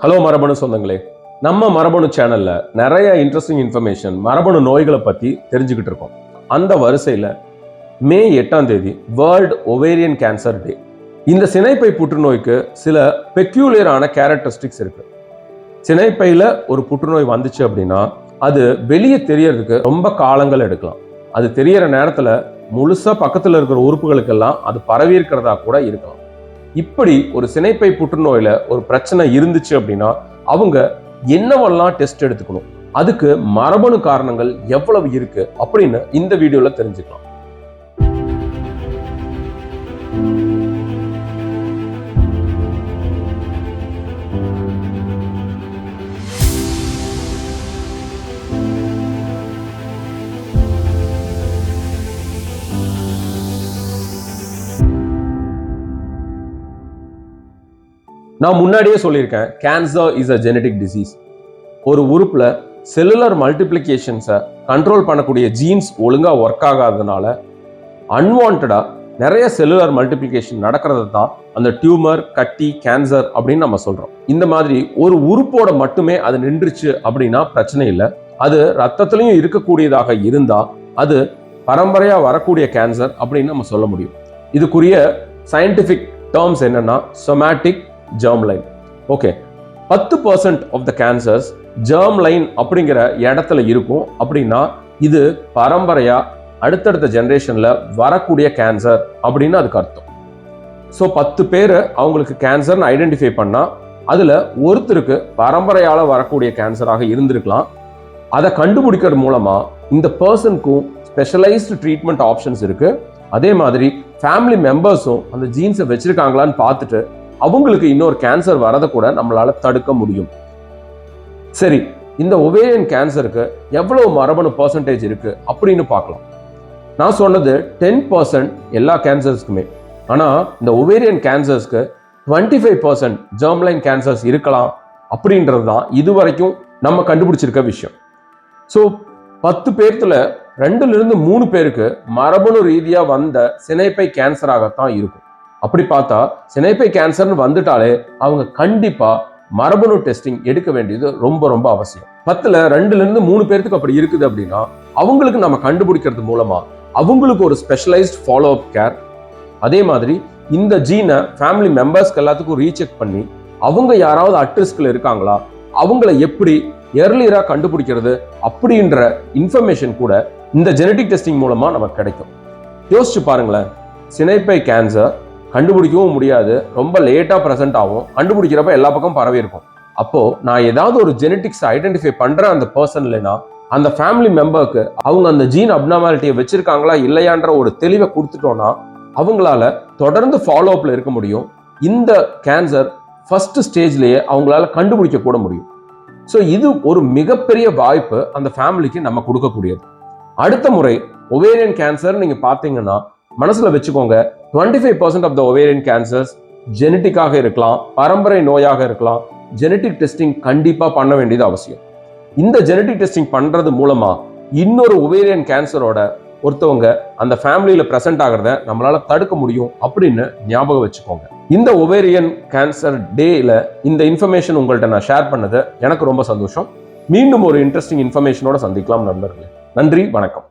Hello மரபணு சொந்தங்களே, நம்ம மரபணு சேனல்ல நிறைய இன்ட்ரெஸ்டிங் இன்ஃபர்மேஷன் மரபணு நோய்களை பத்தி தெரிஞ்சுக்கிட்டு இருக்கோம். அந்த வரிசையில் மே 8ஆம் தேதி வேர்ல்டு ஒவேரியன் கேன்சர் டே. இந்த சினைப்பை புற்றுநோய்க்கு சில பெக்யூலியரான கேரக்டரிஸ்டிக்ஸ் இருக்கு. சினைப்பையில் ஒரு புற்றுநோய் வந்துச்சு அப்படின்னா அது வெளியே தெரியறதுக்கு ரொம்ப காலங்கள் எடுக்கலாம். அது தெரியற நேரத்தில் முழுசா பக்கத்தில் இருக்கிற உறுப்புகளுக்கெல்லாம் அது பரவி இருக்கிறதா கூட இருக்கலாம். இப்படி ஒரு சினைப்பை புற்றுநோயில ஒரு பிரச்சனை இருந்துச்சு அப்படின்னா அவங்க என்னவெல்லாம் டெஸ்ட் எடுத்துக்கணும், அதுக்கு மரபணு காரணங்கள் எவ்வளவு இருக்கு அப்படின்னு இந்த வீடியோல தெரிஞ்சுக்கலாம். நான் முன்னாடியே சொல்லியிருக்கேன், cancer is a genetic disease. ஒரு உறுப்புல செல்லுலர் மல்டிப்ளிகேஷன்ஸை கண்ட்ரோல் பண்ணக்கூடிய ஜீன்ஸ் ஒழுங்கா ஒர்க் ஆகாததுனால அன்வான்டா நிறைய செல்லுலர் மல்டிப்ளிகேஷன் நடக்கிறது தான் அந்த டியூமர், கட்டி, கேன்சர் அப்படின்னு நம்ம சொல்றோம். இந்த மாதிரி ஒரு உறுப்போட மட்டுமே அது நின்றுச்சு அப்படின்னா பிரச்சனை இல்லை. அது ரத்தத்திலையும் இருக்கக்கூடியதாக இருந்தா அது பரம்பரையா வரக்கூடிய கேன்சர் அப்படின்னு நம்ம சொல்ல முடியும். இதுக்குரிய சயின்டிபிக் டேர்ம்ஸ் என்னன்னா somatic germ line. Okay, 10% of the cancers germ line அப்படிங்கிற இடத்துல இருக்கும். அப்படின்னா இது பரம்பரையா அடுத்தடுத்த ஜெனரேஷன்ல வரக்கூடிய கேன்சர் அப்படின்னு அதுக்கு அர்த்தம். ஸோ 10 பேர் அவங்களுக்கு கேன்சர்னு ஐடென்டிஃபை பண்ணா அதுல ஒருத்தருக்கு பரம்பரையால வரக்கூடிய கேன்சராக இருந்திருக்கலாம். அதை கண்டுபிடிக்கிறது மூலமா இந்த பர்சனுக்கும் ஸ்பெஷலைஸ்டு ட்ரீட்மெண்ட் ஆப்ஷன்ஸ் இருக்கு. அதே மாதிரி ஃபேமிலி மெம்பர்ஸும் அந்த ஜீன்ஸை வச்சிருக்காங்களான்னு பார்த்துட்டு அவங்களுக்கு இன்னொரு கேன்சர் வரதை கூட நம்மளால தடுக்க முடியும். சரி, இந்த ஒவேரியன் கேன்சருக்கு எவ்வளவு மரபணு பர்சன்டேஜ் இருக்கு அப்படின்னு பார்க்கலாம். நான் சொன்னது 10% எல்லா கேன்சர்ஸ்க்குமே. ஆனா இந்த ஒவேரியன் கேன்சர்ஸ்க்கு 25% ஜெர்ம்லைன் கேன்சர்ஸ் இருக்கலாம் அப்படின்றது தான் இதுவரைக்கும் நம்ம கண்டுபிடிச்சிருக்க விஷயம். ஸோ 10 பேர்த்துல 2-3 பேருக்கு மரபணு ரீதியா வந்த சினைப்பை கேன்சராகத்தான் இருக்கும். அப்படி பார்த்தா சினைப்பை கேன்சர்னு வந்துட்டாலே அவங்க கண்டிப்பா மரபணு டெஸ்டிங் எடுக்க வேண்டியது ரொம்ப ரொம்ப அவசியம். 10ல் 2-3 பேருக்கு அப்படி இருக்குது அப்படின்னா அவங்களுக்கு நம்ம கண்டுபிடிக்கிறது மூலமா அவங்களுக்கு ஒரு ஸ்பெஷலைஸ்ட் ஃபாலோ அப் கேர், அதே மாதிரி இந்த ஜீனை ஃபேமிலி மெம்பர்ஸ்க்கு எல்லாத்துக்கும் ரீசெக் பண்ணி அவங்க யாராவது அட் ரிஸ்க்ல இருக்காங்களா, அவங்கள எப்படி எர்லியரா கண்டுபிடிக்கிறது அப்படின்ற இன்ஃபர்மேஷன் கூட இந்த ஜெனடிக் டெஸ்டிங் மூலமா நமக்கு கிடைக்கும். யோசிச்சு பாருங்களேன், சினைப்பை கேன்சர் கண்டுபிடிக்கவும் முடியாது, ரொம்ப லேட்டா ப்ரெசென்ட் ஆகும், கண்டுபிடிக்கிறப்ப எல்லா பக்கம் பரவி இருக்கும். அப்போ நான் ஏதாவது ஒரு ஜெனடிக்ஸ் ஐடென்டிஃபை பண்ற அந்த பர்சன் இல்லைன்னா அந்த ஃபேமிலி மெம்பருக்கு அவங்க அந்த ஜீன் அப்நார்மாலிட்டியை வச்சிருக்காங்களா இல்லையான்ற ஒரு தெளிவை கொடுத்துட்டோம்னா அவங்களால தொடர்ந்து ஃபாலோ அப்ல இருக்க முடியும். இந்த கேன்சர் ஃபர்ஸ்ட் ஸ்டேஜ்லயே அவங்களால கண்டுபிடிக்க கூட முடியும். ஸோ இது ஒரு மிகப்பெரிய வாய்ப்பு அந்த ஃபேமிலிக்கு நம்ம கொடுக்கக்கூடியது. அடுத்த முறை ஒவேரியன் கேன்சர் நீங்க பார்த்தீங்கன்னா மனசுல வச்சுக்கோங்க, 25% ஆஃப் த ஒவேரியன் கேன்சர்ஸ் ஜெனட்டிக்காக இருக்கலாம், பரம்பரை நோயாக இருக்கலாம். ஜெனட்டிக் டெஸ்டிங் கண்டிப்பா பண்ண வேண்டியது அவசியம். இந்த ஜெனட்டிக் டெஸ்டிங் பண்றது மூலமா இன்னொரு ஒவேரியன் கேன்சரோட ஒருத்தவங்க அந்த ஃபேமிலியில பிரசன்ட் ஆகிறத நம்மளால தடுக்க முடியும் அப்படின்னு ஞாபகம் வச்சுக்கோங்க. இந்த ஒவேரியன் கேன்சர் டேல இந்த இன்ஃபர்மேஷன் உங்கள்கிட்ட நான் ஷேர் பண்ணது எனக்கு ரொம்ப சந்தோஷம். மீண்டும் ஒரு இன்ட்ரெஸ்டிங் இன்ஃபர்மேஷனோட சந்திக்கலாம் நண்பர்களே. நன்றி, வணக்கம்.